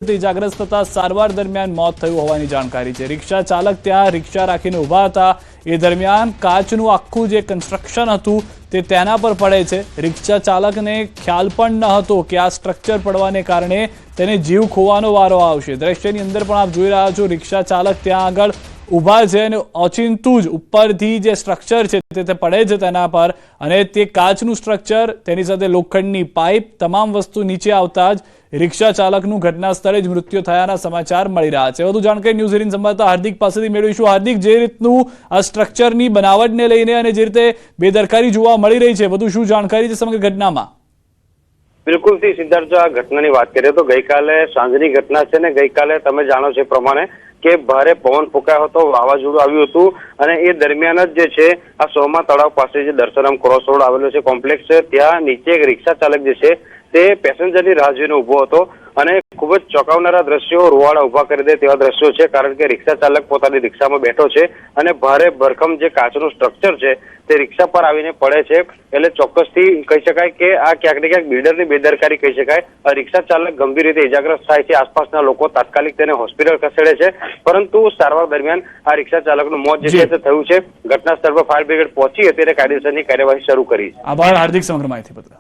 ઇજાગ્રસ્ત થતા સારવાર દરમિયાન મોત થયું હોવાની જાણકારી છે। રિક્ષા ચાલક ત્યાં રિક્ષા રાખીને ઊભા હતા। એ દરમિયાન કાચનું આખું જે કન્સ્ટ્રક્શન હતું તે તેના પર પડે છે। રિક્ષા ચાલકને ખ્યાલ પણ ન હતો કે આ સ્ટ્રક્ચર પડવાને કારણે તેને જીવ ખોવાનો વારો આવશે। દ્રશ્યની અંદર પણ આપ જોઈ રહ્યા છો, રિક્ષા ચાલક ત્યાં આગળ ઊભા છે અને ઓચિંતું જ ઉપરથી જે સ્ટ્રક્ચર છે તે પડે છે તેના પર, અને તે કાચનું સ્ટ્રક્ચર, તેની સાથે લોખંડની પાઇપ, તમામ વસ્તુ નીચે આવતા જ રિક્ષા ચાલકનું ઘટના સ્થળે જ મૃત્યુ થયાના સમાચાર મળી રહ્યા છે। વધુ જાણકારી ન્યૂઝ 18 સંવાદદાતા હાર્દિક પાસેથી મેળવીશું। હાર્દિક, જે રીતનું આ સ્ટ્રક્ચરની બનાવટને લઈને અને જે રીતે બેદરકારી જોવા મળી રહી છે, વધુ શું જાણકારી છે સમગ્ર ઘટનામાં? બિલકુલ થી સિદ્ધાર્થ, જો આ ઘટનાની વાત કરીએ તો ગઈકાલે સાંજની ઘટના છે ને ગઈકાલે તમે જાણો છો એ પ્રમાણે કે ભારે પવન ફૂંકાયો હતો, વાવાઝોડું આવ્યું હતું, અને એ દરમિયાન જ જે છે આ સોમા તળાવ પાસે જે દર્શનમ ક્રોસ રોડ આવેલો છે, કોમ્પ્લેક્સ છે, ત્યાં નીચે એક રિક્ષા ચાલક જે છે તે પેસેન્જરની રાહ જોઈને ઉભો હતો અને ખૂબ જ ચોંકાવનારા દ્રશ્યો, રૂવાડા ઉભા કરી દે તેવા દ્રશ્યો છે। કારણ કે રિક્ષા ચાલક પોતાની રિક્ષામાં બેઠો છે અને ભારે ભરખમ જે કાચનું સ્ટ્રક્ચર છે તે રિક્ષા પર આવીને પડે છે। એટલે ચોક્કસથી કહી શકાય કે આ ક્યાંક ને ક્યાંક બિલ્ડરની બેદરકારી કહી શકાય। રિક્ષા ચાલક ગંભીર રીતે ઇજાગ્રસ્ત થાય છે, આસપાસના લોકો તાત્કાલિક તેને હોસ્પિટલ ખસેડે છે, પરંતુ સારવાર દરમિયાન આ રિક્ષા ચાલકનું મોત જે છે તે થયું છે। ઘટના સ્થળ પર ફાયર બ્રિગેડ પહોંચી હતી અને કાયદેસરની કાર્યવાહી શરૂ કરી છે। આભાર હાર્દિક, સમગ્ર માહિતી બદલ।